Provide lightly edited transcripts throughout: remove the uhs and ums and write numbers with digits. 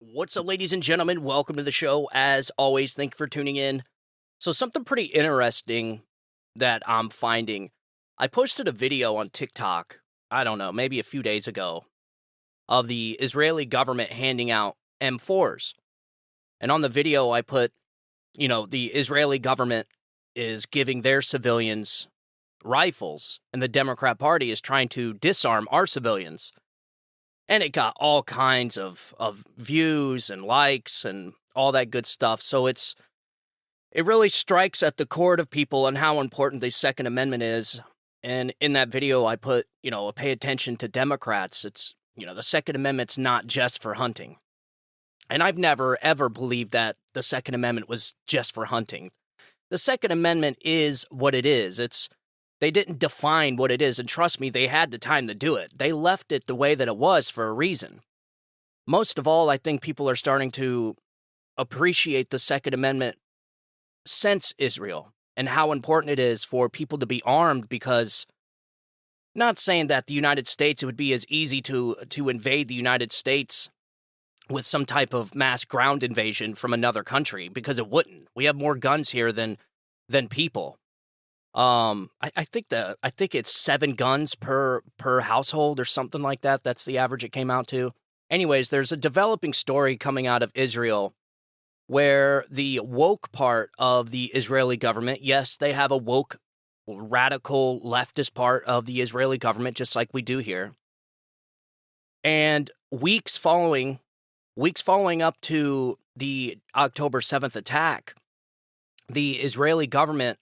What's up, ladies and gentlemen? Welcome to the show. As always, thank you for tuning in. So, something pretty interesting that I'm finding. I posted a video on TikTok, I don't know, maybe a few days ago, of the Israeli government handing out M4s. And on the video, I put, the Israeli government is giving their civilians rifles, and the Democrat Party is trying to disarm our civilians. And it got all kinds of views and likes and all that good stuff. So it really strikes at the core of people and how important the Second Amendment is. And in that video, I put, pay attention to Democrats. It's, the Second Amendment's not just for hunting. And I've never, ever believed that the Second Amendment was just for hunting. The Second Amendment is what it is. They didn't define what it is, and trust me, they had the time to do it. They left it the way that it was for a reason. Most of all, I think people are starting to appreciate the Second Amendment since Israel and how important it is for people to be armed, because not saying that the United States, it would be as easy to invade the United States with some type of mass ground invasion from another country, because it wouldn't. We have more guns here than people. I think it's 7 guns per household or something like that. That's the average it came out to. Anyways, there's a developing story coming out of Israel where the woke part of the Israeli government, yes, they have a woke, radical leftist part of the Israeli government, just like we do here. And weeks following up to the October 7th attack, the Israeli government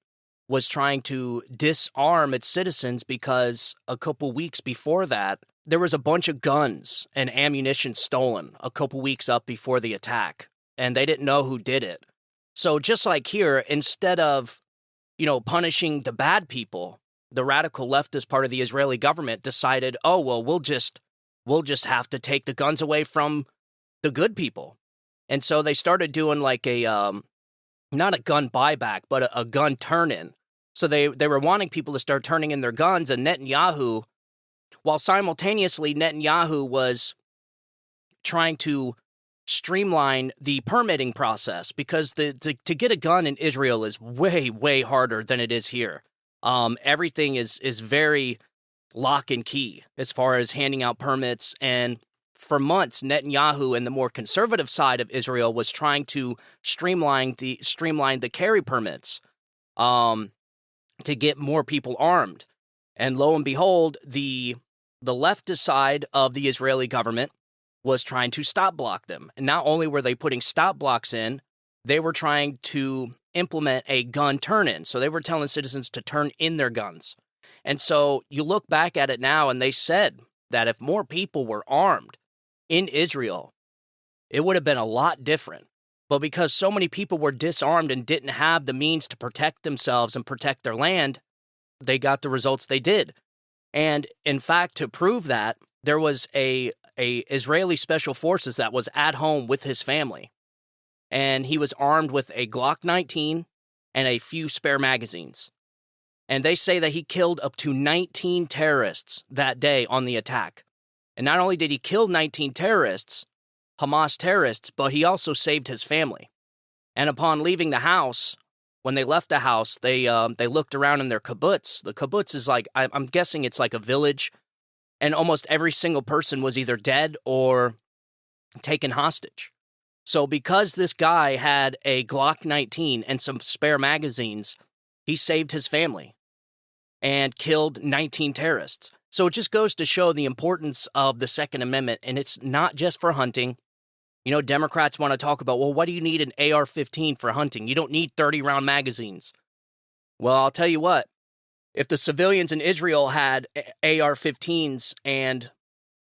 was trying to disarm its citizens because a couple weeks before that, there was a bunch of guns and ammunition stolen a couple weeks up before the attack, and they didn't know who did it. So just like here, instead of, punishing the bad people, the radical leftist part of the Israeli government decided, oh, well, we'll just have to take the guns away from the good people. And so they started doing like not a gun buyback, but a gun turn-in. So they were wanting people to start turning in their guns, and Netanyahu, while simultaneously Netanyahu was trying to streamline the permitting process, because to get a gun in Israel is way, way harder than it is here. Everything is very lock and key as far as handing out permits, and for months, Netanyahu and the more conservative side of Israel was trying to streamline the carry permits to get more people armed. And lo and behold, the leftist side of the Israeli government was trying to stop block them. And not only were they putting stop blocks in, they were trying to implement a gun turn-in. So they were telling citizens to turn in their guns. And so you look back at it now, and they said that if more people were armed in Israel, it would have been a lot different. But because so many people were disarmed and didn't have the means to protect themselves and protect their land, they got the results they did. And in fact, to prove that, there was a Israeli special forces that was at home with his family. And he was armed with a Glock 19 and a few spare magazines. And they say that he killed up to 19 terrorists that day on the attack. And not only did he kill 19 terrorists, Hamas terrorists, but he also saved his family. And upon leaving the house, when they left the house, they looked around in their kibbutz. The kibbutz is like, I'm guessing it's like a village, and almost every single person was either dead or taken hostage. So because this guy had a Glock 19 and some spare magazines, he saved his family and killed 19 terrorists. So it just goes to show the importance of the Second Amendment, and it's not just for hunting. Democrats want to talk about, well, what do you need an AR-15 for hunting? You don't need 30-round magazines. Well, I'll tell you what. If the civilians in Israel had AR-15s and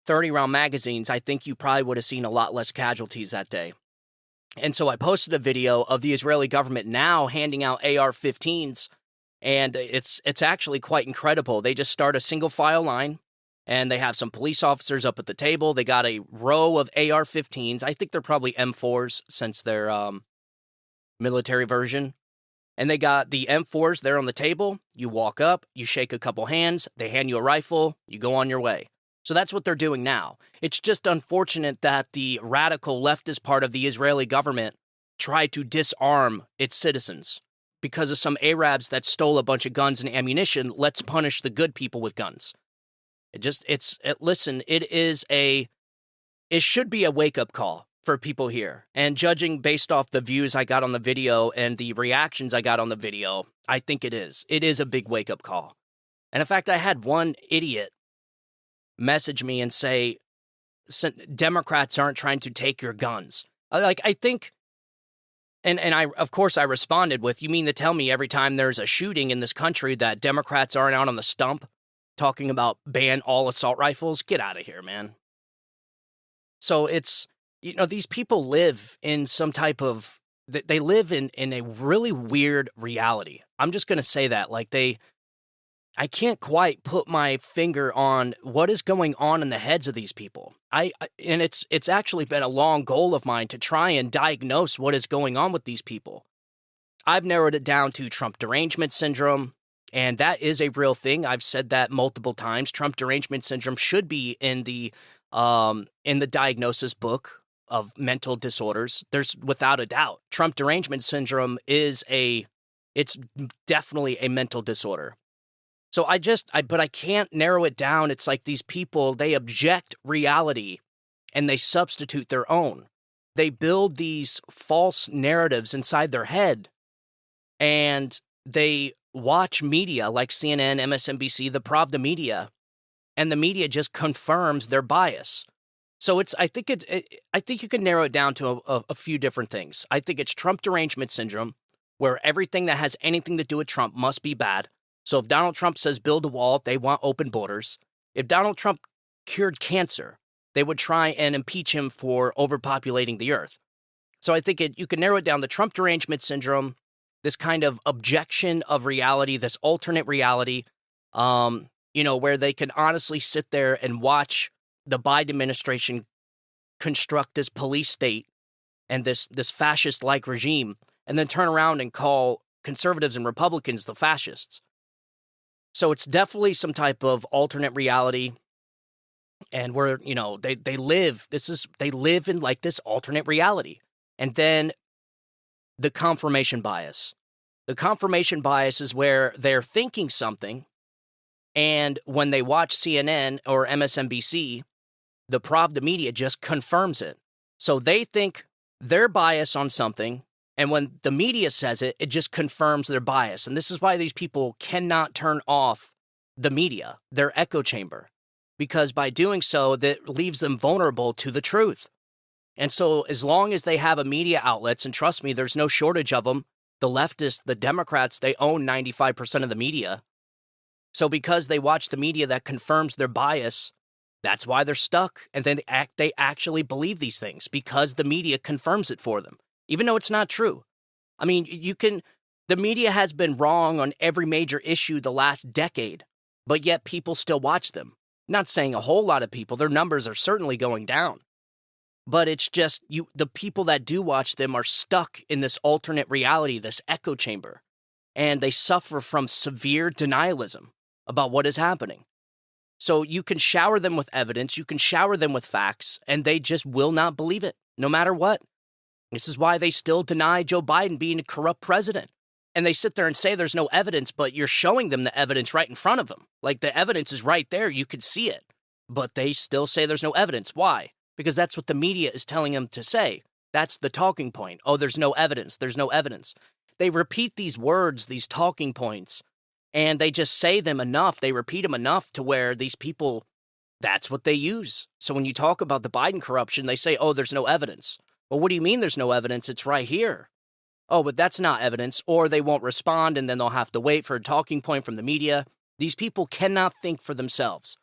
30-round magazines, I think you probably would have seen a lot less casualties that day. And so I posted a video of the Israeli government now handing out AR-15s, and it's actually quite incredible. They just start a single file line, and they have some police officers up at the table. They got a row of AR-15s. I think they're probably M4s since they're military version. And they got the M4s there on the table. You walk up, you shake a couple hands, they hand you a rifle, you go on your way. So that's what they're doing now. It's just unfortunate that the radical leftist part of the Israeli government tried to disarm its citizens because of some Arabs that stole a bunch of guns and ammunition. Let's punish the good people with guns. Listen, it should be a wake-up call for people here. And judging based off the views I got on the video and the reactions I got on the video, I think it is. It is a big wake-up call. And in fact, I had one idiot message me and say, Democrats aren't trying to take your guns. I think, and I, of course, I responded with, you mean to tell me every time there's a shooting in this country that Democrats aren't out on the stump talking about ban all assault rifles? Get out of here, man. So it's, these people live in some type of, they live in a really weird reality. I'm just going to say that, I can't quite put my finger on what is going on in the heads of these people. And it's actually been a long goal of mine to try and diagnose what is going on with these people. I've narrowed it down to Trump derangement syndrome, and that is a real thing. I've said that multiple times. Trump derangement syndrome should be in the diagnosis book of mental disorders. There's without a doubt. Trump derangement syndrome it's definitely a mental disorder. So but I can't narrow it down. It's like these people, they object reality and they substitute their own. They build these false narratives inside their head and they watch media like CNN, MSNBC, the Pravda media, and the media just confirms their bias. So I think you can narrow it down to a few different things. I think it's Trump derangement syndrome, where everything that has anything to do with Trump must be bad. So if Donald Trump says build a wall, they want open borders. If Donald Trump cured cancer, they would try and impeach him for overpopulating the earth. So I think you can narrow it down to Trump derangement syndrome, this kind of objection of reality, this alternate reality, where they can honestly sit there and watch the Biden administration construct this police state and this fascist-like regime, and then turn around and call conservatives and Republicans the fascists. So it's definitely some type of alternate reality, and where they live in like this alternate reality. And then the confirmation bias. The confirmation bias is where they're thinking something, and when they watch CNN or MSNBC, the Pravda media just confirms it. So they think their bias on something, and when the media says it, it just confirms their bias. And this is why these people cannot turn off the media, their echo chamber, because by doing so, that leaves them vulnerable to the truth. And so as long as they have a media outlets, and trust me, there's no shortage of them, the leftists, the Democrats, they own 95% of the media. So because they watch the media that confirms their bias, that's why they're stuck. And then they actually believe these things because the media confirms it for them, even though it's not true. I mean, the media has been wrong on every major issue the last decade, but yet people still watch them. Not saying a whole lot of people, their numbers are certainly going down. But it's just the people that do watch them are stuck in this alternate reality, this echo chamber, and they suffer from severe denialism about what is happening. So you can shower them with evidence, you can shower them with facts, and they just will not believe it, no matter what. This is why they still deny Joe Biden being a corrupt president. And they sit there and say there's no evidence, but you're showing them the evidence right in front of them. Like the evidence is right there, you could see it. But they still say there's no evidence. Why? Because that's what the media is telling them to say. That's the talking point. Oh, there's no evidence. There's no evidence. They repeat these words, these talking points, and they just say them enough. They repeat them enough to where these people, that's what they use. So when you talk about the Biden corruption, they say, oh, there's no evidence. Well, what do you mean there's no evidence? It's right here. Oh, but that's not evidence. Or they won't respond, and then they'll have to wait for a talking point from the media. These people cannot think for themselves.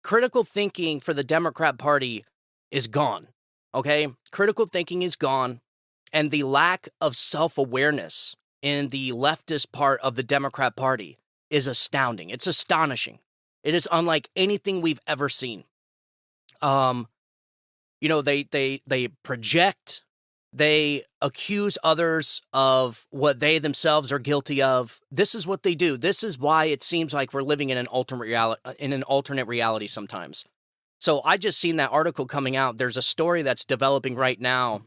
Critical thinking for the Democrat Party is gone, okay? Critical thinking is gone, and the lack of self-awareness in the leftist part of the Democrat Party is astounding. It's astonishing. It is unlike anything we've ever seen. They project, they accuse others of what they themselves are guilty of. This is what they do. This is why it seems like we're living in an alternate reality sometimes. So I just seen that article coming out. There's a story that's developing right now.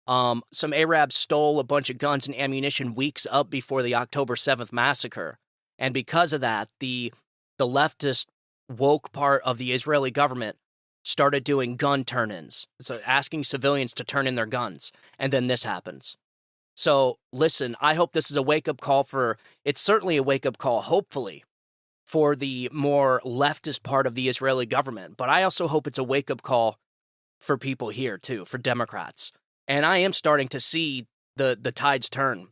Some Arabs stole a bunch of guns and ammunition weeks up before the October 7th massacre. And because of that, the leftist woke part of the Israeli government started doing gun turn-ins, so asking civilians to turn in their guns. And then this happens. So listen, I hope this is a wake-up call it's certainly a wake-up call, hopefully, for the more leftist part of the Israeli government. But I also hope it's a wake-up call for people here, too, for Democrats. And I am starting to see the tides turn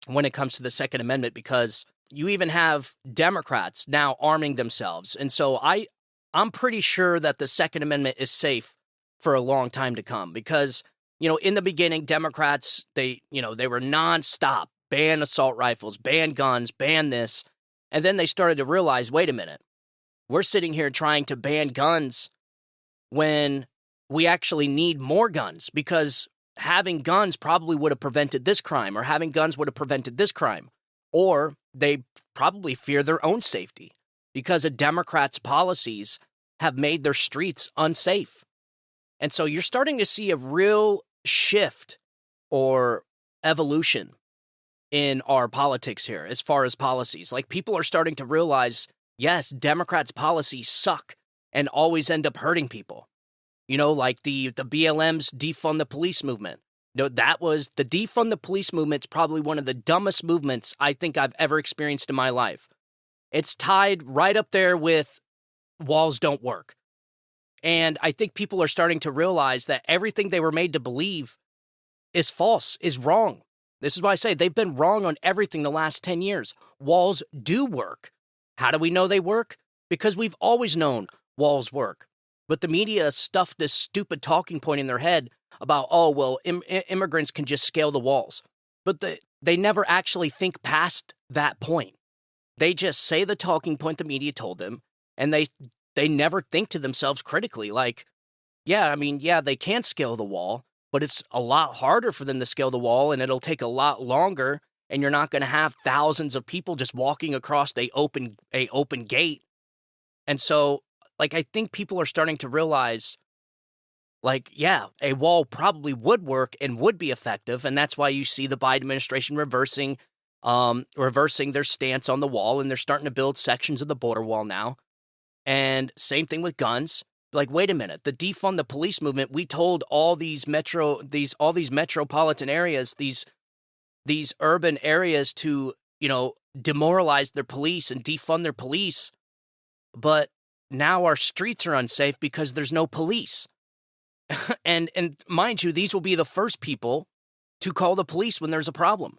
when it comes to the Second Amendment, because you even have Democrats now arming themselves. And so I'm pretty sure that the Second Amendment is safe for a long time to come, because, in the beginning, Democrats, they were nonstop, ban assault rifles, ban guns, ban this. And then they started to realize, wait a minute, we're sitting here trying to ban guns when we actually need more guns, because having guns probably would have prevented this crime, or having guns would have prevented this crime. Or they probably fear their own safety because of Democrats' policies have made their streets unsafe. And so you're starting to see a real shift or evolution in our politics here as far as policies. Like, people are starting to realize, yes, Democrats' policies suck and always end up hurting people. Like the BLM's defund the police movement. That was the defund the police movement's probably one of the dumbest movements I think I've ever experienced in my life. It's tied right up there with walls don't work. And I think people are starting to realize that everything they were made to believe is false, is wrong. This is why I say they've been wrong on everything the last 10 years. Walls do work. How do we know they work? Because we've always known walls work. But the media stuffed this stupid talking point in their head about, immigrants can just scale the walls. But they never actually think past that point. They just say the talking point the media told them, and they never think to themselves critically, like, they can scale the wall, but it's a lot harder for them to scale the wall, and it'll take a lot longer, and you're not going to have thousands of people just walking across a open gate. And so, I think people are starting to realize, a wall probably would work and would be effective, and that's why you see the Biden administration reversing their stance on the wall, and they're starting to build sections of the border wall now. And same thing with guns. Wait a minute, the defund the police movement, we told all these metropolitan areas, these urban areas to, demoralize their police and defund their police, but now our streets are unsafe because there's no police. and mind you, these will be the first people to call the police when there's a problem.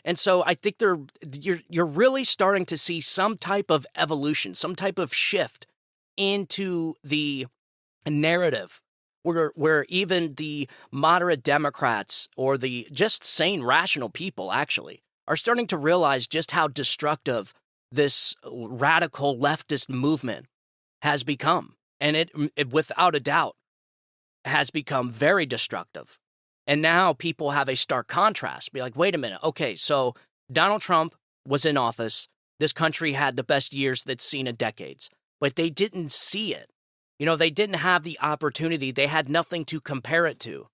And so I think you're really starting to see some type of evolution, some type of shift into the narrative where even the moderate Democrats or the just sane, rational people actually are starting to realize just how destructive this radical leftist movement has become. And it without a doubt has become very destructive. And now people have a stark contrast. Be like, wait a minute. Okay, so Donald Trump was in office. This country had the best years that's seen in decades. But they didn't see it. They didn't have the opportunity. They had nothing to compare it to.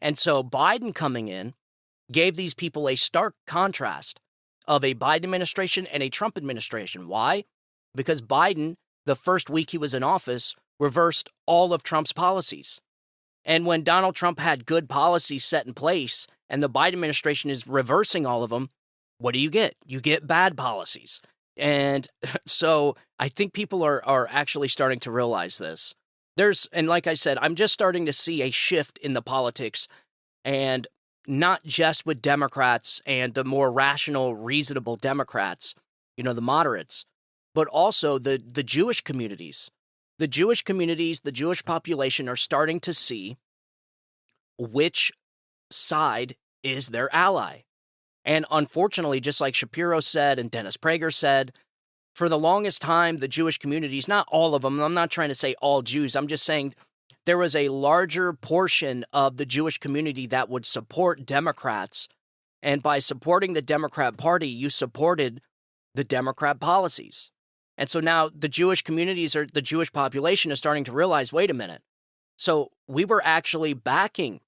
And so Biden coming in gave these people a stark contrast of a Biden administration and a Trump administration. Why? Because Biden, the first week he was in office, reversed all of Trump's policies. And when Donald Trump had good policies set in place and the Biden administration is reversing all of them, what do you get? You get bad policies. And so I think people are actually starting to realize this. And like I said, I'm just starting to see a shift in the politics, and not just with Democrats and the more rational, reasonable Democrats, the moderates, but also the Jewish communities. The Jewish communities, the Jewish population are starting to see which side is their ally. And unfortunately, just like Shapiro said and Dennis Prager said, for the longest time, the Jewish communities, not all of them, I'm not trying to say all Jews, I'm just saying there was a larger portion of the Jewish community that would support Democrats. And by supporting the Democrat Party, you supported the Democrat policies. And so now the Jewish communities or the Jewish population is starting to realize, wait a minute. So we were actually backing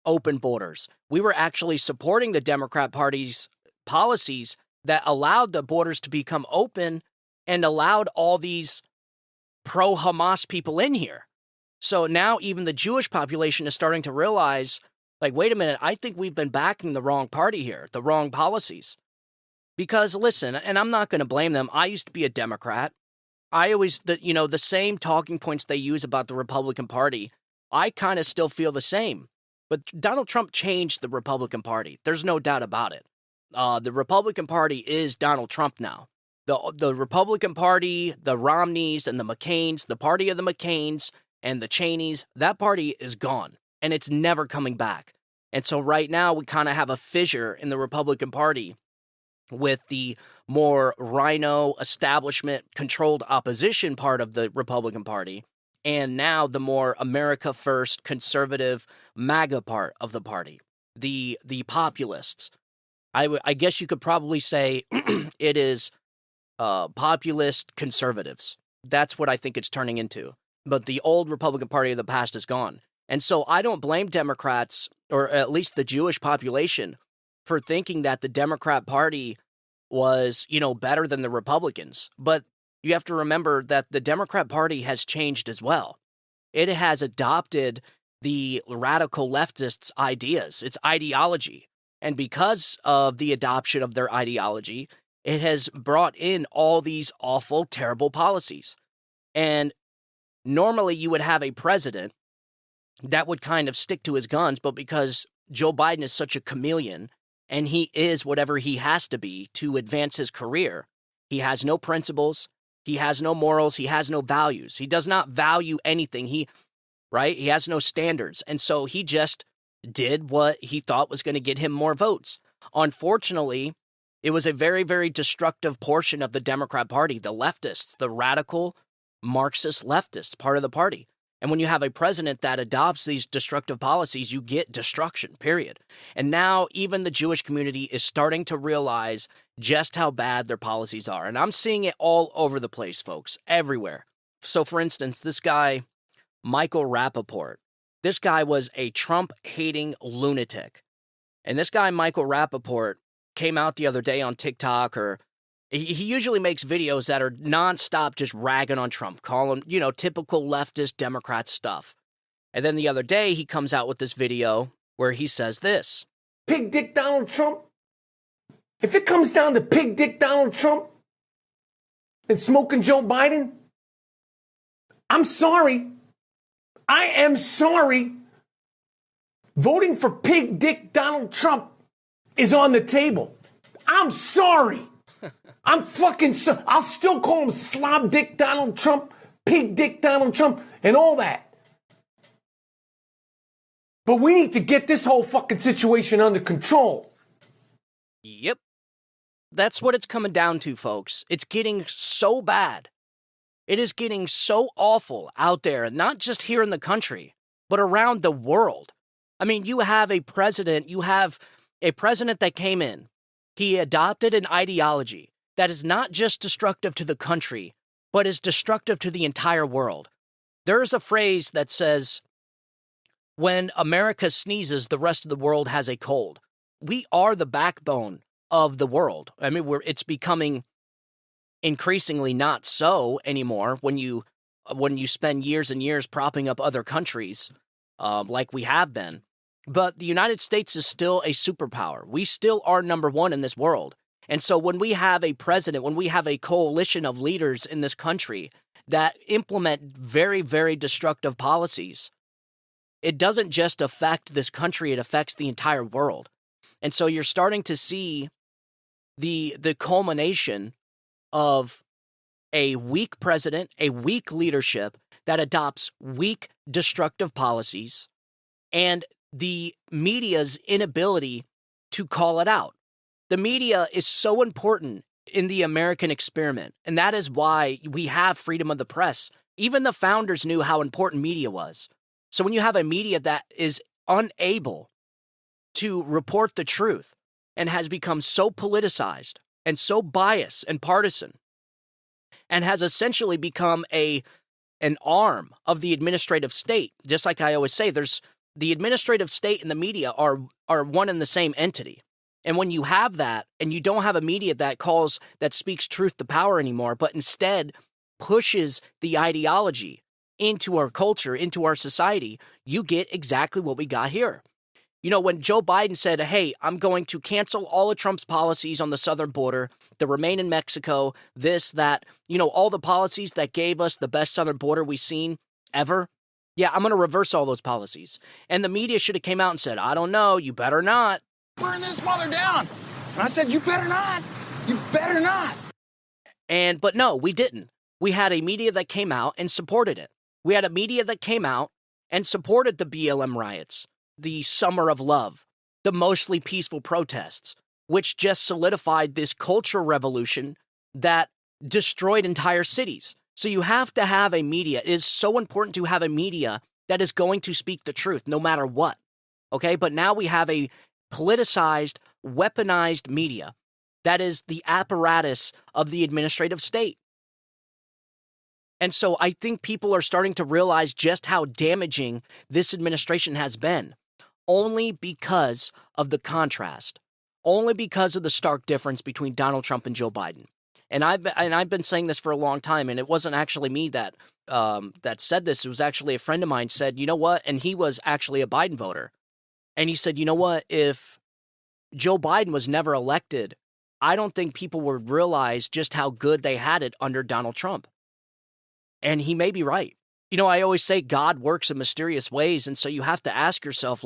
open borders. We were actually supporting the Democrat Party's policies that allowed the borders to become open and allowed all these pro-Hamas people in here. So now even the Jewish population is starting to realize, like, wait a minute, I think we've been backing the wrong party here, the wrong policies. Because listen, and I'm not going to blame them. I used to be a Democrat. I always, the same talking points they use about the Republican Party, I kind of still feel the same. But Donald Trump changed the Republican Party. There's no doubt about it. The Republican Party is Donald Trump now. The Republican Party, the Romneys and the McCains, the party of the McCains and the Cheneys, that party is gone. And it's never coming back. And so right now we kind of have a fissure in the Republican Party with the more rhino establishment-controlled opposition part of the Republican Party, and now the more America First conservative MAGA part of the party, the populists. I guess you could probably say it is populist conservatives. That's what I think it's turning into. But the old Republican Party of the past is gone. And so I don't blame Democrats, or at least the Jewish population, for thinking that the Democrat Party was, better than the Republicans. But you have to remember that the Democrat Party has changed as well. It has adopted the radical leftists' ideas, its ideology. And because of the adoption of their ideology, it has brought in all these awful, terrible policies. And normally you would have a president that would kind of stick to his guns, but because Joe Biden is such a chameleon, and he is whatever he has to be to advance his career, he has no principles, he has no morals, he has no values. He does not value anything. He has no standards. And so he just did what he thought was going to get him more votes. Unfortunately, it was a very, very destructive portion of the Democrat Party, the leftists, the radical Marxist leftists part of the party. And when you have a president that adopts these destructive policies, you get destruction, period. And now even the Jewish community is starting to realize just how bad their policies are. And I'm seeing it all over the place, folks, everywhere. So, for instance, this guy, Michael Rappaport, this guy was a Trump-hating lunatic. And this guy, Michael Rappaport, came out the other day on TikTok, or he usually makes videos that are nonstop just ragging on Trump, calling, typical leftist Democrat stuff. And then the other day, he comes out with this video where he says this. Pig dick Donald Trump. If it comes down to pig dick Donald Trump and smoking Joe Biden, I'm sorry. I am sorry. Voting for pig dick Donald Trump is on the table. I'm sorry. I'm fucking sorry. I'll still call him slob dick Donald Trump, pig dick Donald Trump, and all that. But we need to get this whole fucking situation under control. Yep. That's what it's coming down to, folks. It's getting so bad. It is getting so awful out there, not just here in the country, but around the world. I mean, you have a president that came in. He adopted an ideology that is not just destructive to the country, but is destructive to the entire world. There is a phrase that says, when America sneezes, the rest of the world has a cold. We are the backbone of the world. I mean, it's becoming increasingly not so anymore when you spend years and years propping up other countries like we have been. But the United States is still a superpower. We still are number one in this world. And so when we have a president, when we have a coalition of leaders in this country that implement very, very destructive policies, it doesn't just affect this country, it affects the entire world. And so you're starting to see the culmination of a weak president, a weak leadership that adopts weak, destructive policies, and the media's inability to call it out. The media is so important in the American experiment, and that is why we have freedom of the press. Even the founders knew how important media was. So when you have a media that is unable to report the truth and has become so politicized and so biased and partisan, and has essentially become an arm of the administrative state. Just like I always say, there's the administrative state and the media are one and the same entity. And when you have that, and you don't have a media that speaks truth to power anymore, but instead pushes the ideology into our culture, into our society, you get exactly what we got here. You know, when Joe Biden said, hey, I'm going to cancel all of Trump's policies on the southern border, the remain in Mexico, this, that, all the policies that gave us the best southern border we've seen ever. Yeah, I'm going to reverse all those policies. And the media should have came out and said, I don't know, you better not. Burn this mother down. And I said, you better not. You better not. But no, we didn't. We had a media that came out and supported it. We had a media that came out and supported the BLM riots, the Summer of Love, the mostly peaceful protests, which just solidified this cultural revolution that destroyed entire cities. So you have to have a media. It is so important to have a media that is going to speak the truth no matter what. Okay, but now we have a politicized, weaponized media that is the apparatus of the administrative state. And so I think people are starting to realize just how damaging this administration has been, only because of the contrast, only because of the stark difference between Donald Trump and Joe Biden. And I've been saying this for a long time, and it wasn't actually me that said this. It was actually a friend of mine said, you know what? And he was actually a Biden voter. And he said, you know what? If Joe Biden was never elected, I don't think people would realize just how good they had it under Donald Trump. And he may be right. I always say God works in mysterious ways. And so you have to ask yourself,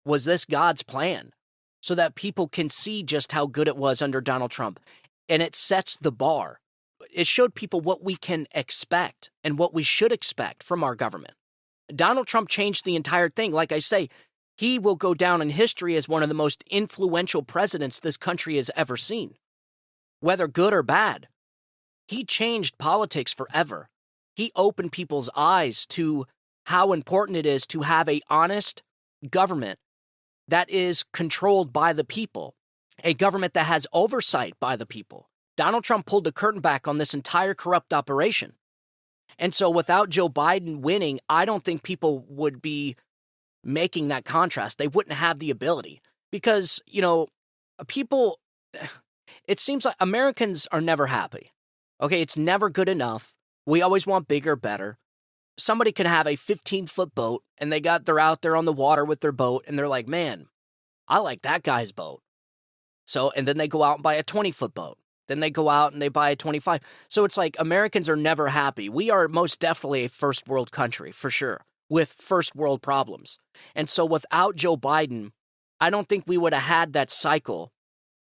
was this God's plan? So that people can see just how good it was under Donald Trump. And it sets the bar. It showed people what we can expect and what we should expect from our government. Donald Trump changed the entire thing. Like I say, he will go down in history as one of the most influential presidents this country has ever seen, whether good or bad. He changed politics forever. He opened people's eyes to how important it is to have an honest government that is controlled by the people, a government that has oversight by the people. Donald Trump pulled the curtain back on this entire corrupt operation. And so without Joe Biden winning, I don't think people would be making that contrast. They wouldn't have the ability because, people, it seems like Americans are never happy. Okay, it's never good enough. We always want bigger, better. Somebody can have a 15-foot boat and they're out there on the water with their boat and they're like, man, I like that guy's boat. So, and then they go out and buy a 20-foot boat. Then they go out and they buy a 25. So it's like Americans are never happy. We are most definitely a first world country, for sure, with first world problems. And so without Joe Biden, I don't think we would have had that cycle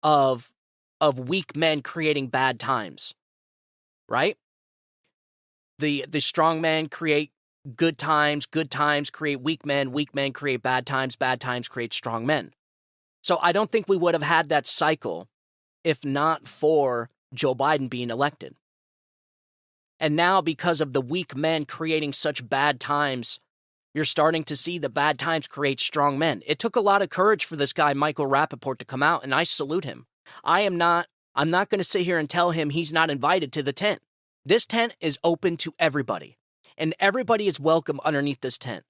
of weak men creating bad times, right? The strong men create good times create weak men create bad times create strong men. So I don't think we would have had that cycle if not for Joe Biden being elected. And now because of the weak men creating such bad times, you're starting to see the bad times create strong men. It took a lot of courage for this guy, Michael Rappaport, to come out, and I salute him. I'm not going to sit here and tell him he's not invited to the tent. This tent is open to everybody, and everybody is welcome underneath this tent.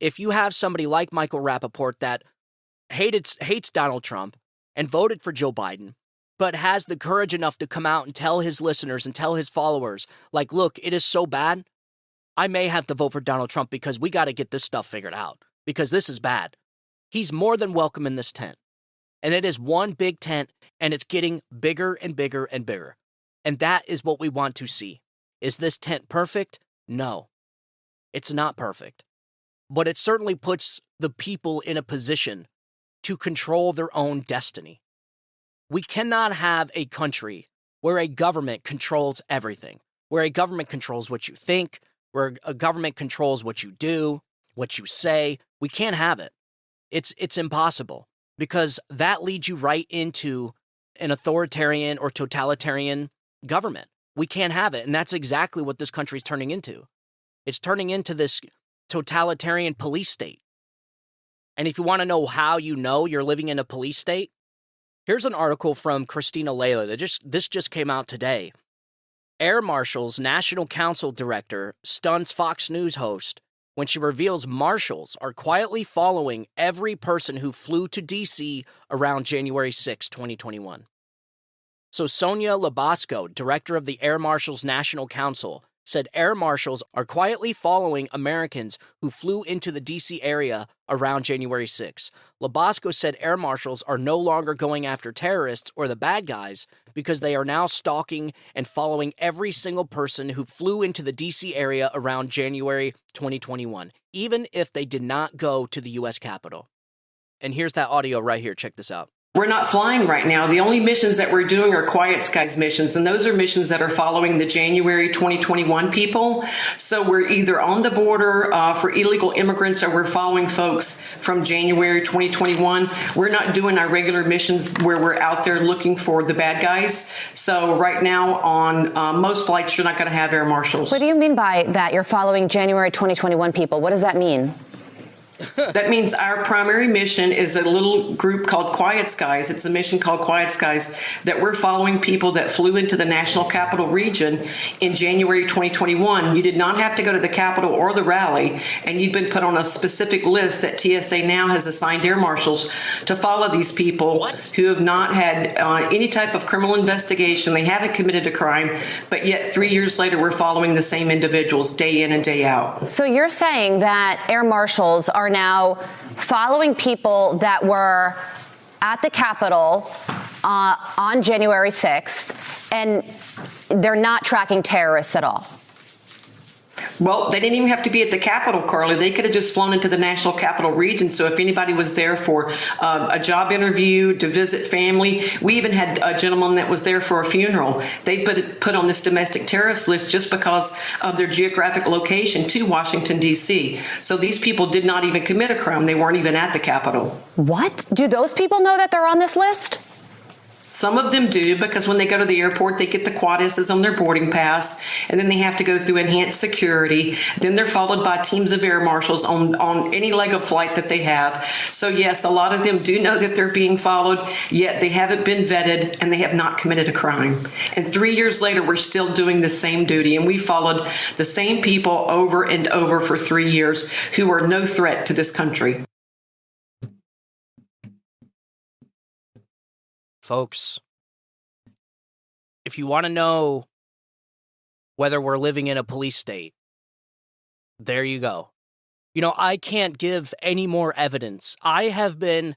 If you have somebody like Michael Rappaport that hates Donald Trump and voted for Joe Biden, but has the courage enough to come out and tell his listeners and tell his followers, look, it is so bad, I may have to vote for Donald Trump because we got to get this stuff figured out because this is bad. He's more than welcome in this tent. And it is one big tent, and it's getting bigger and bigger and bigger. And that is what we want to see. Is this tent perfect? No, it's not perfect. But it certainly puts the people in a position to control their own destiny. We cannot have a country where a government controls everything, where a government controls what you think, where a government controls what you do, what you say. We can't have it. It's impossible because that leads you right into an authoritarian or totalitarian government. We can't have it. And that's exactly what this country is turning into. It's turning into this totalitarian police state. And if you want to know how you know you're living in a police state, here's an article from Christina Layla. This just came out today. Air Marshals National Council Director stuns Fox News host when she reveals Marshals are quietly following every person who flew to D.C. around January 6, 2021. So Sonia Labasco, director of the Air Marshals National Council, said Air Marshals are quietly following Americans who flew into the D.C. area around January 6. Labasco said Air Marshals are no longer going after terrorists or the bad guys because they are now stalking and following every single person who flew into the D.C. area around January 2021, even if they did not go to the U.S. Capitol. And here's that audio right here. Check this out. We're not flying right now. The only missions that we're doing are Quiet Skies missions, and those are missions that are following the January 2021 people. So we're either on the border for illegal immigrants or we're following folks from January 2021. We're not doing our regular missions where we're out there looking for the bad guys. So right now on most flights, you're not going to have air marshals. What do you mean by that? You're following January 2021 people. What does that mean? That means our primary mission is a little group called Quiet Skies. It's a mission called Quiet Skies that we're following people that flew into the National Capital Region in January 2021. You did not have to go to the Capitol or the rally, and you've been put on a specific list that TSA now has assigned air marshals to follow these people who have not had any type of criminal investigation. They haven't committed a crime, but yet 3 years later, we're following the same individuals day in and day out. So you're saying that air marshals are now following people that were at the Capitol on January 6th, and they're not tracking terrorists at all? Well, they didn't even have to be at the Capitol, Carly. They could have just flown into the National Capital Region. So if anybody was there for a job interview, to visit family, we even had a gentleman that was there for a funeral. They put on this domestic terrorist list just because of their geographic location to Washington, D.C. So these people did not even commit a crime. They weren't even at the Capitol. What? Do those people know that they're on this list? Some of them do, because when they go to the airport, they get the quad-S's on their boarding pass, and then they have to go through enhanced security. Then they're followed by teams of air marshals on any leg of flight that they have. So, yes, a lot of them do know that they're being followed, yet they haven't been vetted, and they have not committed a crime. And 3 years later, we're still doing the same duty, and we followed the same people over and over for 3 years who are no threat to this country. Folks, if you want to know whether we're living in a police state, there you go. You know, I can't give any more evidence. I have been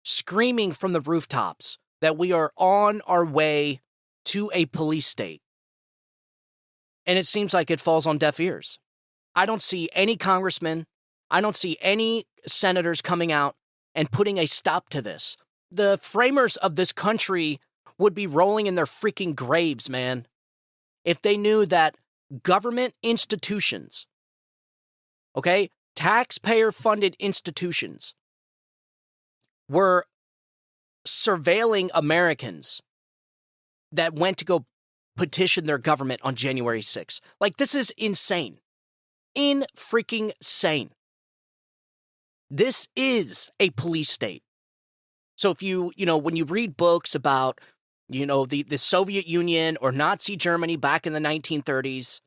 screaming from the rooftops that we are on our way to a police state. And it seems like it falls on deaf ears. I don't see any congressmen, I don't see any senators coming out and putting a stop to this. The framers of this country would be rolling in their freaking graves, man, if they knew that government institutions, okay, taxpayer-funded institutions, were surveilling Americans that went to go petition their government on January 6th. Like, this is insane. In-freaking-sane. This is a police state. So if when you read books about, the Soviet Union or Nazi Germany back in the 1930s,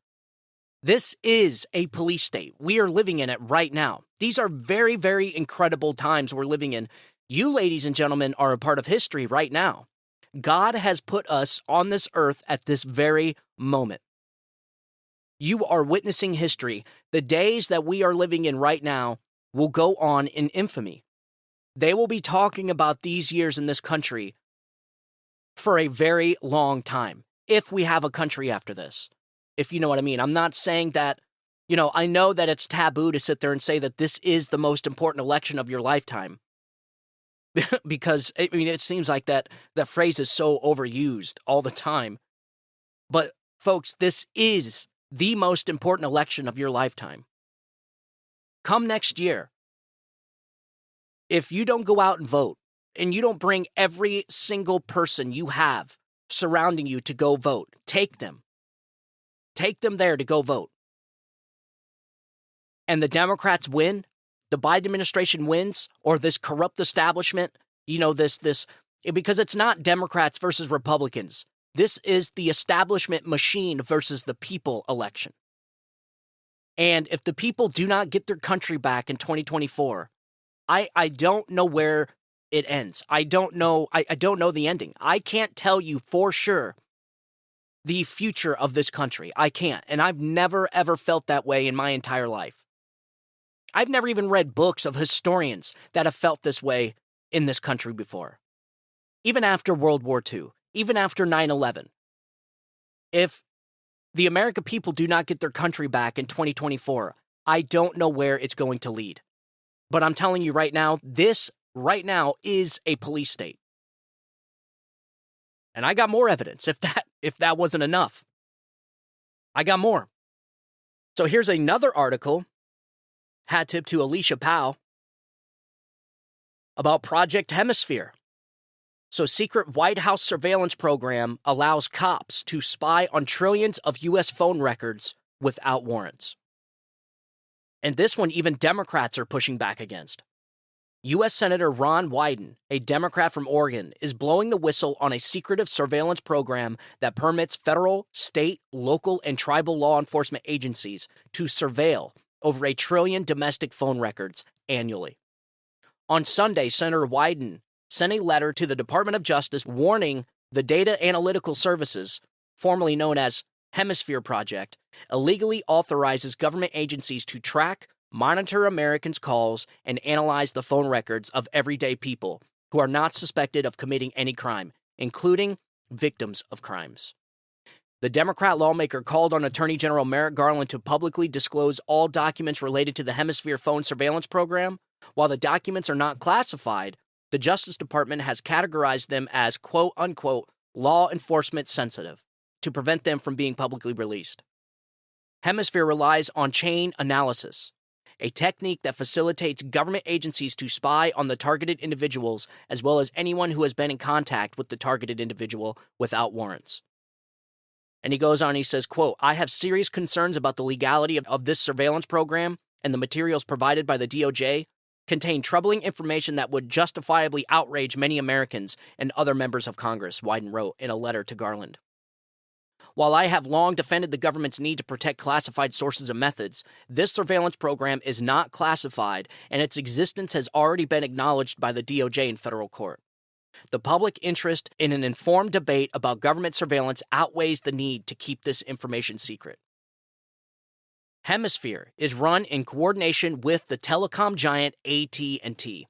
this is a police state. We are living in it right now. These are very, very incredible times we're living in. You, ladies and gentlemen, are a part of history right now. God has put us on this earth at this very moment. You are witnessing history. The days that we are living in right now will go on in infamy. They will be talking about these years in this country for a very long time, if we have a country after this, if you know what I mean. I'm not saying that, I know that it's taboo to sit there and say that this is the most important election of your lifetime, because, it seems like that phrase is so overused all the time. But, folks, this is the most important election of your lifetime. Come next year, if you don't go out and vote, and you don't bring every single person you have surrounding you to go vote, take them there to go vote, and the Democrats win, the Biden administration wins, or this corrupt establishment, because it's not Democrats versus Republicans. This is the establishment machine versus the people election. And if the people do not get their country back in 2024, I don't know where it ends. I don't know the ending. I can't tell you for sure the future of this country. I can't. And I've never, ever felt that way in my entire life. I've never even read books of historians that have felt this way in this country before. Even after World War II, even after 9/11. If the American people do not get their country back in 2024, I don't know where it's going to lead. But I'm telling you right now, this right now is a police state. And I got more evidence if that wasn't enough. I got more. So here's another article, hat tip to Alicia Powell, about Project Hemisphere. So secret White House surveillance program allows cops to spy on trillions of U.S. phone records without warrants. And this one even Democrats are pushing back against. U.S. Senator Ron Wyden, a Democrat from Oregon, is blowing the whistle on a secretive surveillance program that permits federal, state, local, and tribal law enforcement agencies to surveil over 1 trillion domestic phone records annually. On Sunday, Senator Wyden sent a letter to the Department of Justice warning the Data Analytical Services, formerly known as Hemisphere Project, illegally authorizes government agencies to track, monitor Americans' calls, and analyze the phone records of everyday people who are not suspected of committing any crime, including victims of crimes. The Democrat lawmaker called on Attorney General Merrick Garland to publicly disclose all documents related to the Hemisphere phone surveillance program. While the documents are not classified, the Justice Department has categorized them as quote-unquote law enforcement sensitive to prevent them from being publicly released. Hemisphere relies on chain analysis, a technique that facilitates government agencies to spy on the targeted individuals as well as anyone who has been in contact with the targeted individual without warrants. And he goes on, he says, quote, I have serious concerns about the legality of this surveillance program, and the materials provided by the DOJ contain troubling information that would justifiably outrage many Americans and other members of Congress, Wyden wrote in a letter to Garland. While I have long defended the government's need to protect classified sources and methods, this surveillance program is not classified, and its existence has already been acknowledged by the DOJ in federal court. The public interest in an informed debate about government surveillance outweighs the need to keep this information secret. Hemisphere is run in coordination with the telecom giant AT&T.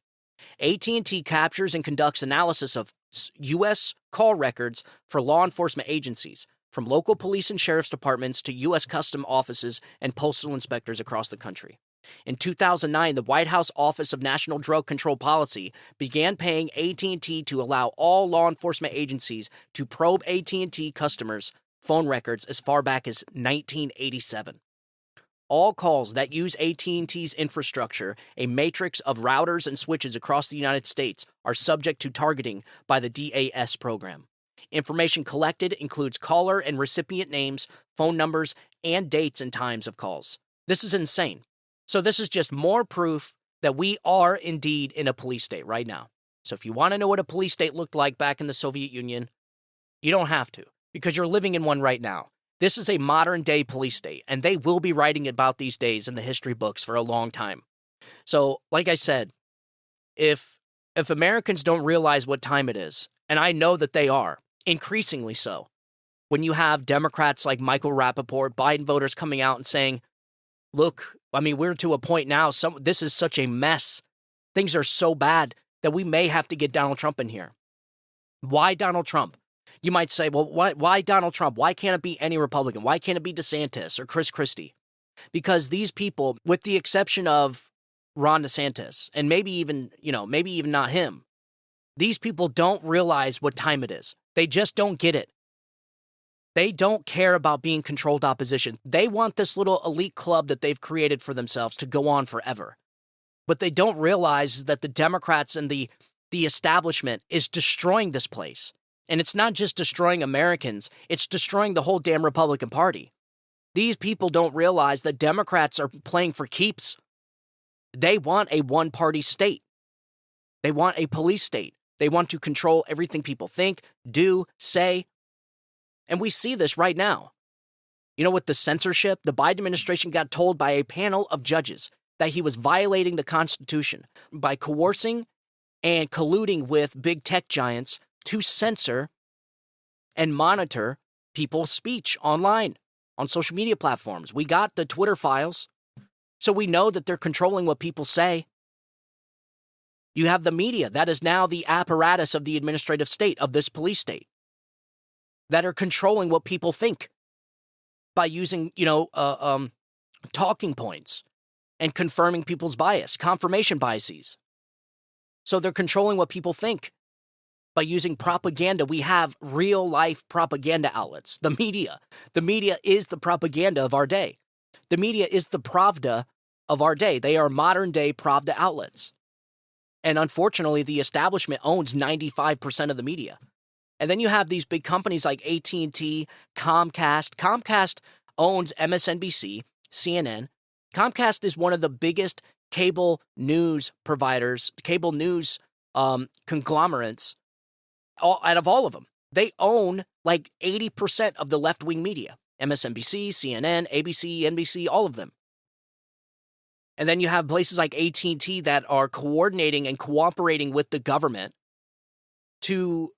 AT&T captures and conducts analysis of U.S. call records for law enforcement agencies, from local police and sheriff's departments to U.S. custom offices and postal inspectors across the country. In 2009, the White House Office of National Drug Control Policy began paying AT&T to allow all law enforcement agencies to probe AT&T customers' phone records as far back as 1987. All calls that use AT&T's infrastructure, a matrix of routers and switches across the United States, are subject to targeting by the DAS program. Information collected includes caller and recipient names, phone numbers, and dates and times of calls. This is insane. So this is just more proof that we are indeed in a police state right now. So if you want to know what a police state looked like back in the Soviet Union, you don't have to, because you're living in one right now. This is a modern-day police state, and they will be writing about these days in the history books for a long time. So, like I said, if Americans don't realize what time it is, and I know that they are, increasingly so, when you have Democrats like Michael Rappaport, Biden voters coming out and saying, look, I mean, we're to a point now, this is such a mess. Things are so bad that we may have to get Donald Trump in here. Why Donald Trump? You might say, well, why Donald Trump? Why can't it be any Republican? Why can't it be DeSantis or Chris Christie? Because these people, with the exception of Ron DeSantis, and maybe even not him, these people don't realize what time it is. They just don't get it. They don't care about being controlled opposition. They want this little elite club that they've created for themselves to go on forever. But they don't realize that the Democrats and the establishment is destroying this place. And it's not just destroying Americans, it's destroying the whole damn Republican Party. These people don't realize that Democrats are playing for keeps. They want a one-party state. They want a police state. They want to control everything people think, do, say. And we see this right now. You know, with the censorship, the Biden administration got told by a panel of judges that he was violating the Constitution by coercing and colluding with big tech giants to censor and monitor people's speech online, on social media platforms. We got the Twitter files, so we know that they're controlling what people say. You have the media, that is now the apparatus of the administrative state, of this police state, that are controlling what people think by using, talking points and confirming people's bias, confirmation biases. So they're controlling what people think by using propaganda. We have real life propaganda outlets. The media is the propaganda of our day. The media is the Pravda of our day. They are modern day Pravda outlets. And unfortunately, the establishment owns 95% of the media. And then you have these big companies like AT&T, Comcast. Comcast owns MSNBC, CNN. Comcast is one of the biggest cable news providers, cable news conglomerates out of all of them. They own like 80% of the left-wing media. MSNBC, CNN, ABC, NBC, all of them. And then you have places like AT&T that are coordinating and cooperating with the government to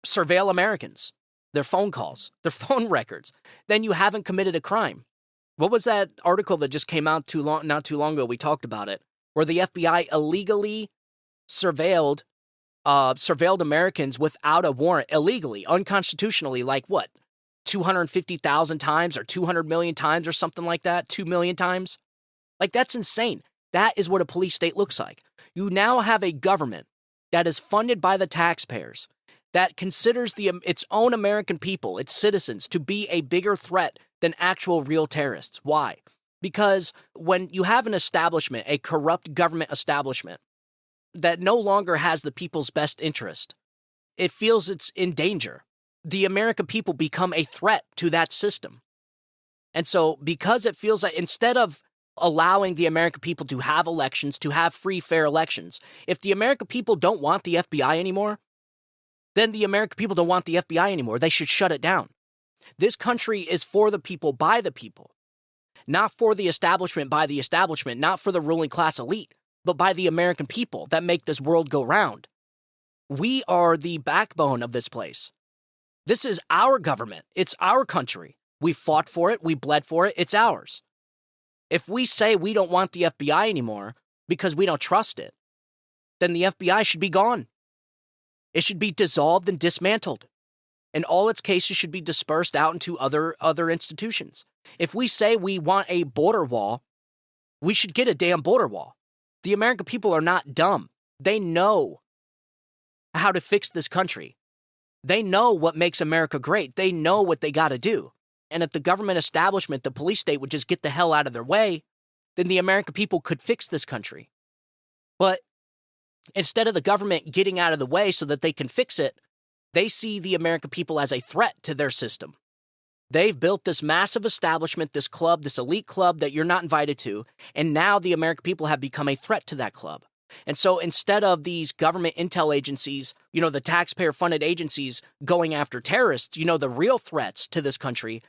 surveil Americans, their phone calls, their phone records. Then you haven't committed a crime. What was that article that just came out not too long ago? We talked about it, where the FBI illegally surveilled Americans without a warrant, illegally, unconstitutionally, like what, 250,000 times or 200 million times or something like that, 2 million times? Like, that's insane. That is what a police state looks like. You now have a government that is funded by the taxpayers, that considers its own American people, its citizens, to be a bigger threat than actual real terrorists. Why? Because when you have an establishment, a corrupt government establishment, that no longer has the people's best interest, it feels it's in danger. The American people become a threat to that system. And so because it feels like, instead of allowing the American people to have elections, to have free, fair elections, if the American people don't want the FBI anymore, then the American people don't want the FBI anymore. They should shut it down. This country is for the people, by the people, not for the establishment, by the establishment, not for the ruling class elite, but by the American people that make this world go round. We are the backbone of this place. This is our government. It's our country. We fought for it. We bled for it. It's ours. If we say we don't want the FBI anymore because we don't trust it, then the FBI should be gone. It should be dissolved and dismantled, and all its cases should be dispersed out into other institutions. If we say we want a border wall, we should get a damn border wall. The American people are not dumb. They know how to fix this country. They know what makes America great. They know what they got to do. And if the government establishment, the police state, would just get the hell out of their way, then the American people could fix this country. But instead of the government getting out of the way so that they can fix it, they see the American people as a threat to their system. They've built this massive establishment, this club, this elite club that you're not invited to, and now the American people have become a threat to that club. And so instead of these government intel agencies, the taxpayer-funded agencies going after terrorists, the real threats to this country,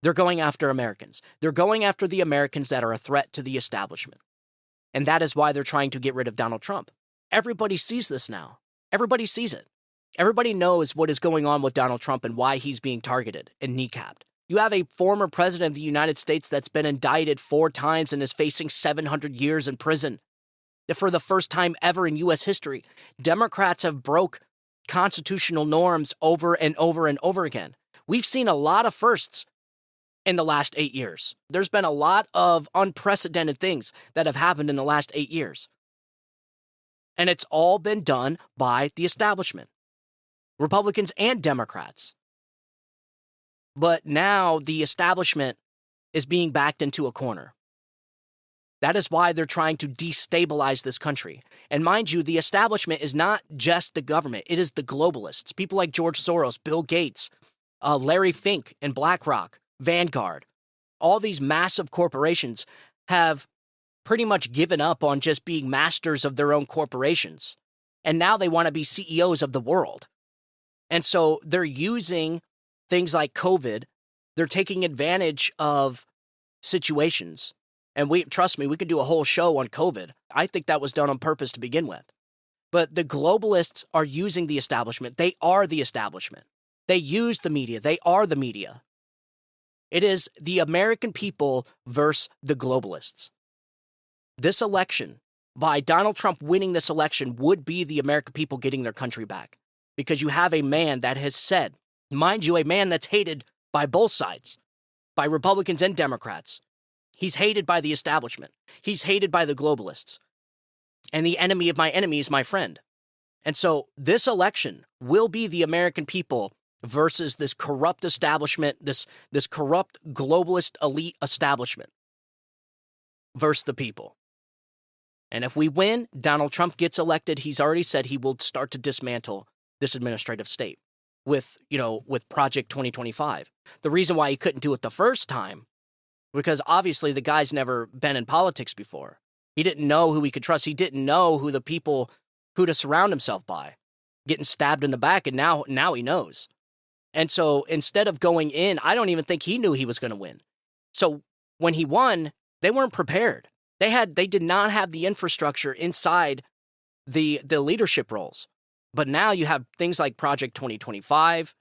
they're going after Americans. They're going after the Americans that are a threat to the establishment. And that is why they're trying to get rid of Donald Trump. Everybody sees this now. Everybody sees it. Everybody knows what is going on with Donald Trump and why he's being targeted and kneecapped. You have a former president of the United States that's been indicted 4 times and is facing 700 years in prison. For the first time ever in U.S. history, Democrats have broke constitutional norms over and over and over again. We've seen a lot of firsts in the last 8 years. There's been a lot of unprecedented things that have happened in the last 8 years. And it's all been done by the establishment, Republicans and Democrats. But now the establishment is being backed into a corner. That is why they're trying to destabilize this country. And mind you, the establishment is not just the government. It is the globalists. People like George Soros, Bill Gates, Larry Fink and BlackRock, Vanguard. All these massive corporations have pretty much given up on just being masters of their own corporations. And now they want to be CEOs of the world. And so they're using things like COVID. They're taking advantage of situations. And trust me, we could do a whole show on COVID. I think that was done on purpose to begin with. But the globalists are using the establishment. They are the establishment. They use the media. They are the media. It is the American people versus the globalists. This election, by Donald Trump winning this election, would be the American people getting their country back. Because you have a man that has said, mind you, a man that's hated by both sides, by Republicans and Democrats. He's hated by the establishment. He's hated by the globalists. And the enemy of my enemy is my friend. And so this election will be the American people versus this corrupt establishment, this corrupt globalist elite establishment versus the people. And if we win, Donald Trump gets elected. He's already said he will start to dismantle this administrative state with Project 2025. The reason why he couldn't do it the first time, because obviously the guy's never been in politics before. He didn't know who he could trust. He didn't know who to surround himself by, getting stabbed in the back, and now he knows. And so instead of going in, I don't even think he knew he was going to win. So when he won, they weren't prepared. They did not have the infrastructure inside the leadership roles. But now you have things like Project 2025,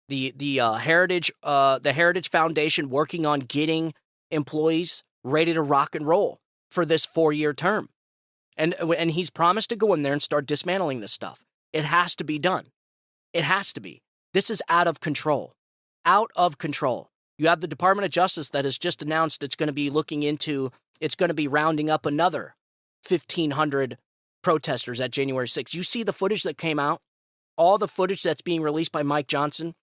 the Heritage Foundation working on getting employees ready to rock and roll for this 4-year term. And he's promised to go in there and start dismantling this stuff. It has to be done. It has to be. This is out of control. Out of control. You have the Department of Justice that has just announced it's going to be rounding up another 1,500 protesters at January 6th. You see the footage that came out? All the footage that's being released by Mike Johnson?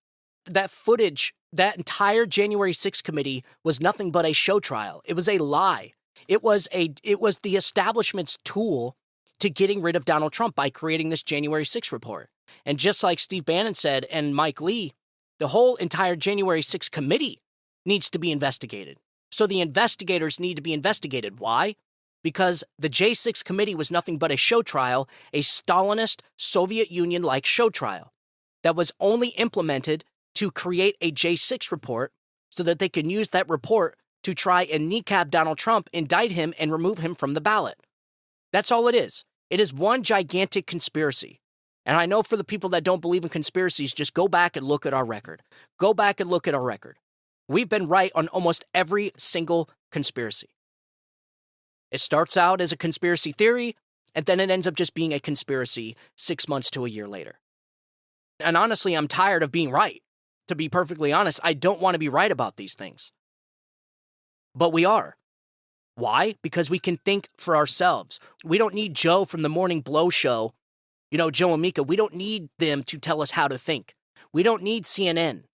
That footage, that entire January 6th committee was nothing but a show trial. It was a lie. It was the establishment's tool to getting rid of Donald Trump by creating this January 6th report. And just like Steve Bannon said and Mike Lee, the whole entire January 6th committee needs to be investigated. So the investigators need to be investigated. Why? Because the J6 committee was nothing but a show trial, a Stalinist Soviet Union-like show trial that was only implemented to create a J6 report so that they can use that report to try and kneecap Donald Trump, indict him, and remove him from the ballot. That's all it is. It is one gigantic conspiracy. And I know for the people that don't believe in conspiracies, just go back and look at our record. Go back and look at our record. We've been right on almost every single conspiracy. It starts out as a conspiracy theory, and then it ends up just being a conspiracy 6 months to a year later. And honestly, I'm tired of being right. To be perfectly honest, I don't want to be right about these things. But we are. Why? Because we can think for ourselves. We don't need Joe from the Morning Blow show, Joe and Mika. We don't need them to tell us how to think. We don't need CNN.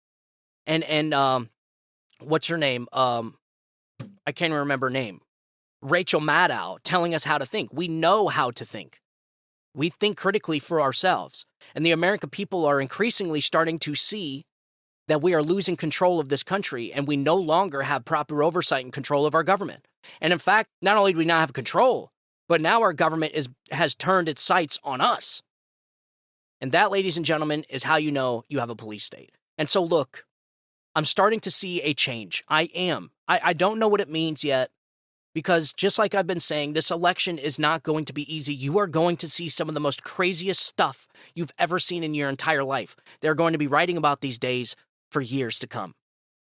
And what's her name? I can't even remember her name. Rachel Maddow telling us how to think. We know how to think. We think critically for ourselves. And the American people are increasingly starting to see that we are losing control of this country and we no longer have proper oversight and control of our government. And in fact, not only do we not have control, but now our government has turned its sights on us. And that, ladies and gentlemen, is how you know you have a police state. And so look, I'm starting to see a change. I am. I don't know what it means yet. Because just like I've been saying, this election is not going to be easy. You are going to see some of the most craziest stuff you've ever seen in your entire life. They're going to be writing about these days for years to come.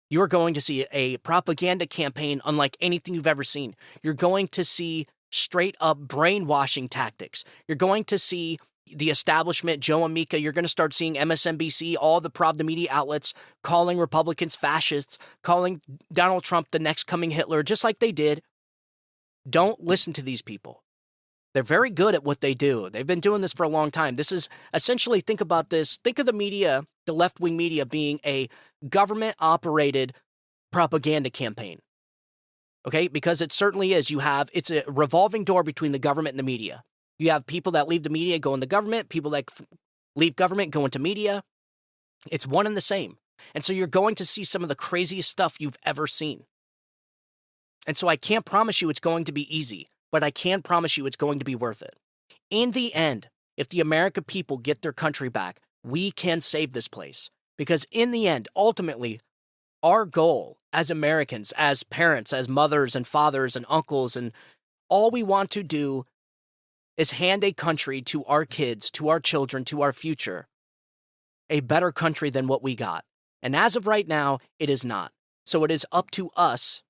You're going to see a propaganda campaign unlike anything you've ever seen. You're going to see straight up brainwashing tactics. You're going to see the establishment, Joe and Mika. You're going to start seeing MSNBC, all the Pravda media outlets calling Republicans fascists, calling Donald Trump the next coming Hitler, just like they did. Don't listen to these people. They're very good at what they do. They've been doing this for a long time. This is essentially, think about this. Think of the media, the left-wing media, being a government-operated propaganda campaign. Okay? Because it certainly is. It's a revolving door between the government and the media. You have people that leave the media, go into government. People that leave government, go into media. It's one and the same. And so you're going to see some of the craziest stuff you've ever seen. And so I can't promise you it's going to be easy, but I can promise you it's going to be worth it. In the end, if the American people get their country back, we can save this place Because in the end, ultimately, our goal as Americans, as parents, as mothers and fathers and uncles, and all we want to do is hand a country to our kids, to our children, to our future, a better country than what we got. And as of right now, it is not. So it is up to us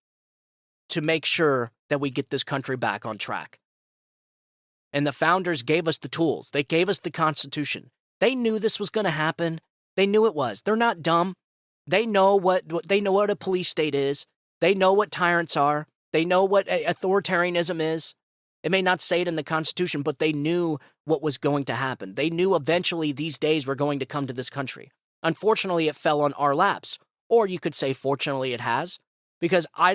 to make sure that we get this country back on track. And the founders gave us the tools. They gave us the Constitution. They knew this was going to happen. They knew it was. They're not dumb. They know what a police state is. They know what tyrants are. They know what authoritarianism is. It may not say it in the Constitution, but they knew what was going to happen. They knew eventually these days were going to come to this country. Unfortunately, it fell on our laps. Or you could say, fortunately, it has. Because I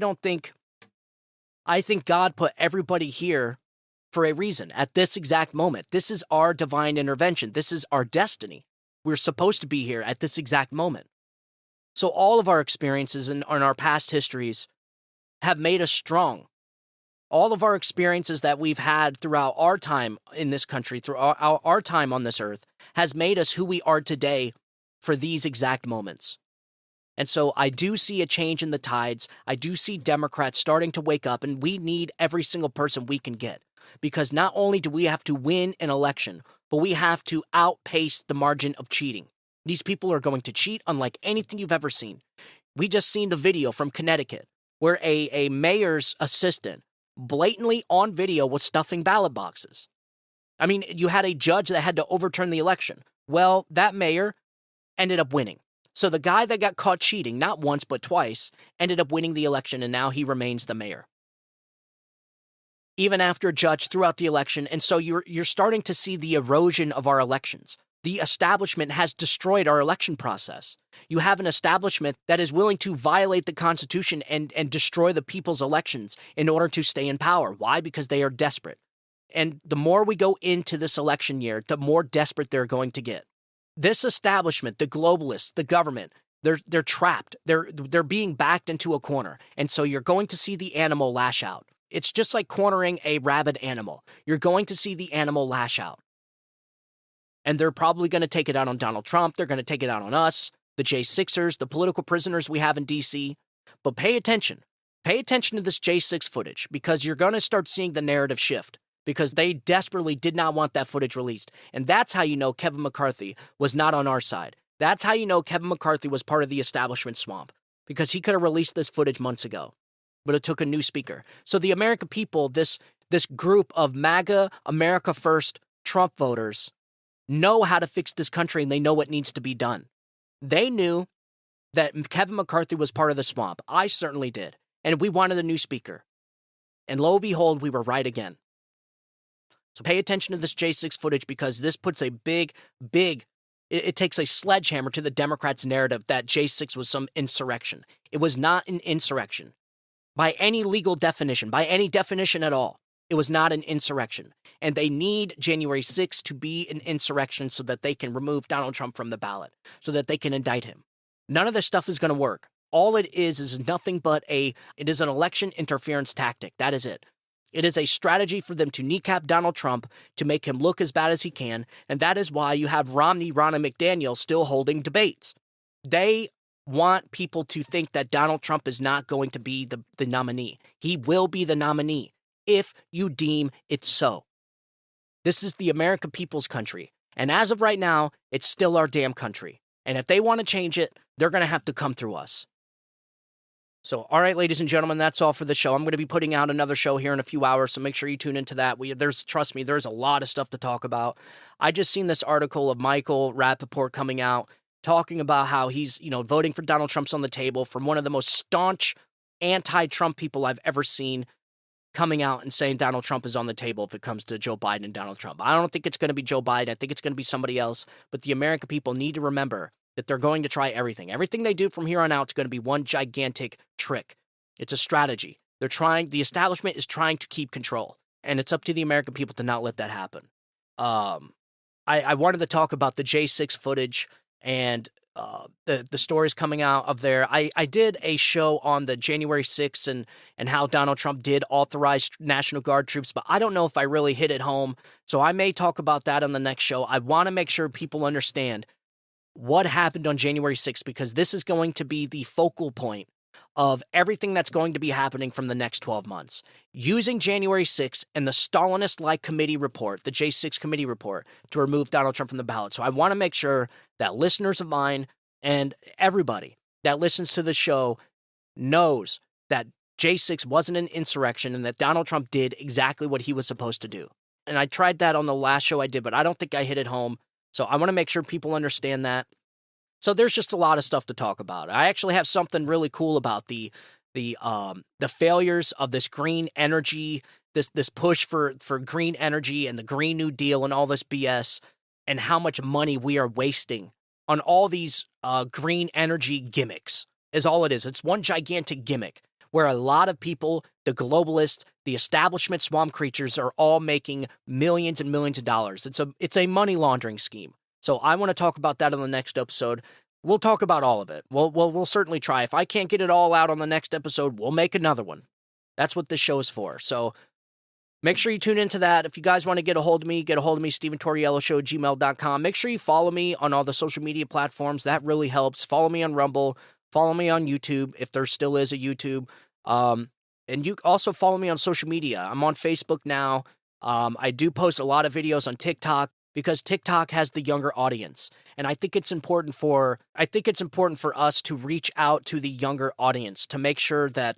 think God put everybody here for a reason at this exact moment. This is our divine intervention. This is our destiny. We're supposed to be here at this exact moment. So all of our experiences and our past histories have made us strong. All of our experiences that we've had throughout our time in this country, through our time on this earth, has made us who we are today for these exact moments. And so I do see a change in the tides. I do see Democrats starting to wake up, and we need every single person we can get. Because not only do we have to win an election, but we have to outpace the margin of cheating. These people are going to cheat unlike anything you've ever seen. We just seen the video from Connecticut where a mayor's assistant blatantly on video was stuffing ballot boxes. I mean, you had a judge that had to overturn the election. Well, that mayor ended up winning. So the guy that got caught cheating, not once but twice, ended up winning the election, and now he remains the mayor. Even after a judge threw out the election, and so you're starting to see the erosion of our elections. The establishment has destroyed our election process. You have an establishment that is willing to violate the Constitution and destroy the people's elections in order to stay in power. Why? Because they are desperate. And the more we go into this election year, the more desperate they're going to get. This establishment, the globalists, the government, they're trapped. They're being backed into a corner. And so you're going to see the animal lash out. It's just like cornering a rabid animal. You're going to see the animal lash out. And they're probably going to take it out on Donald Trump. They're going to take it out on us, the J6ers, the political prisoners we have in D.C. But pay attention. Pay attention to this J6 footage, because you're going to start seeing the narrative shift, because they desperately did not want that footage released. And that's how you know Kevin McCarthy was not on our side. That's how you know Kevin McCarthy was part of the establishment swamp, because he could have released this footage months ago. But it took a new speaker. So the American people, this group of MAGA, America First, Trump voters, know how to fix this country, and they know what needs to be done. They knew that Kevin McCarthy was part of the swamp. I certainly did. And we wanted a new speaker. And lo and behold, we were right again. So pay attention to this J6 footage, because this puts a big, it takes a sledgehammer to the Democrats' narrative that J6 was some insurrection. It was not an insurrection. By any legal definition, by any definition at all, it was not an insurrection. And they need January 6th to be an insurrection so that they can remove Donald Trump from the ballot, so that they can indict him. None of this stuff is going to work. All it is nothing but it is an election interference tactic. That is it. It is a strategy for them to kneecap Donald Trump, to make him look as bad as he can, and that is why you have Ronna McDaniel still holding debates. They want people to think that Donald Trump is not going to be the nominee. He will be the nominee if you deem it so. This is the American people's country, and as of right now, it's still our damn country. And if they want to change it, they're going to have to come through us. So, all right, ladies and gentlemen, that's all for the show. I'm going to be putting out another show here in a few hours, so make sure you tune into that. Trust me, there's a lot of stuff to talk about. I just seen this article of Michael Rappaport coming out, talking about how he's, voting for Donald Trump's on the table, from one of the most staunch anti-Trump people I've ever seen, coming out and saying Donald Trump is on the table if it comes to Joe Biden and Donald Trump. I don't think it's going to be Joe Biden. I think it's going to be somebody else. But the American people need to remember that they're going to try everything. Everything they do from here on out is going to be one gigantic trick. It's a strategy. The establishment is trying to keep control. And it's up to the American people to not let that happen. I wanted to talk about the J6 footage and the stories coming out of there. I did a show on the January 6th and how Donald Trump did authorize National Guard troops, but I don't know if I really hit it home. So I may talk about that on the next show. I want to make sure people understand what happened on January 6th, because this is going to be the focal point of everything that's going to be happening from the next 12 months. Using January 6th and the Stalinist-like committee report, the J6 committee report, to remove Donald Trump from the ballot. So I want to make sure that listeners of mine and everybody that listens to the show knows that J6 wasn't an insurrection and that Donald Trump did exactly what he was supposed to do. And I tried that on the last show I did, but I don't think I hit it home. So I want to make sure people understand that. So there's just a lot of stuff to talk about. I actually have something really cool about the failures of this green energy, this push for green energy and the Green New Deal and all this BS, and how much money we are wasting on all these green energy gimmicks is all it is. It's one gigantic gimmick where a lot of people, the globalists, the establishment swamp creatures, are all making millions and millions of dollars. It's a money laundering scheme. So I want to talk about that on the next episode. We'll talk about all of it. We'll certainly try. If I can't get it all out on the next episode, we'll make another one. That's what this show is for. So make sure you tune into that. If you guys want to get a hold of me, StephenTorrielloShow@gmail.com. Make sure you follow me on all the social media platforms. That really helps. Follow me on Rumble. Follow me on YouTube, if there still is a YouTube. And you also follow me on social media. I'm on Facebook now. I do post a lot of videos on TikTok, because TikTok has the younger audience. And I think it's important for us to reach out to the younger audience to make sure that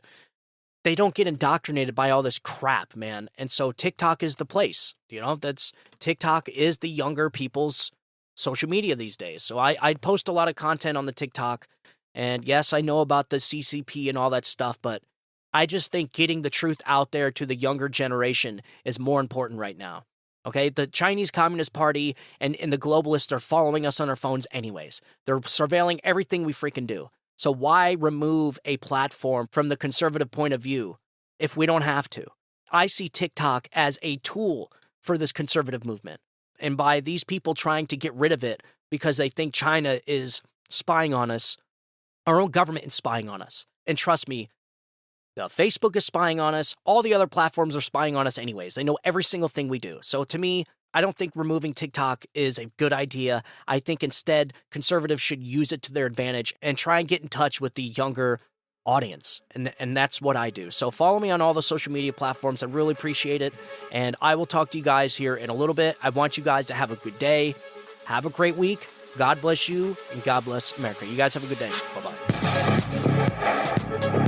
they don't get indoctrinated by all this crap, man. And so TikTok is the place. TikTok is the younger people's social media these days. So I post a lot of content on the TikTok. And yes, I know about the CCP and all that stuff, but I just think getting the truth out there to the younger generation is more important right now. Okay, the Chinese Communist Party and the globalists are following us on our phones anyways. They're surveilling everything we freaking do. So why remove a platform from the conservative point of view if we don't have to? I see TikTok as a tool for this conservative movement. And by these people trying to get rid of it because they think China is spying on us, our own government is spying on us. And trust me, the Facebook is spying on us. All the other platforms are spying on us anyways. They know every single thing we do. So to me, I don't think removing TikTok is a good idea. I think instead conservatives should use it to their advantage and try and get in touch with the younger audience. And that's what I do. So follow me on all the social media platforms. I really appreciate it. And I will talk to you guys here in a little bit. I want you guys to have a good day. Have a great week. God bless you and God bless America. You guys have a good day. Bye-bye.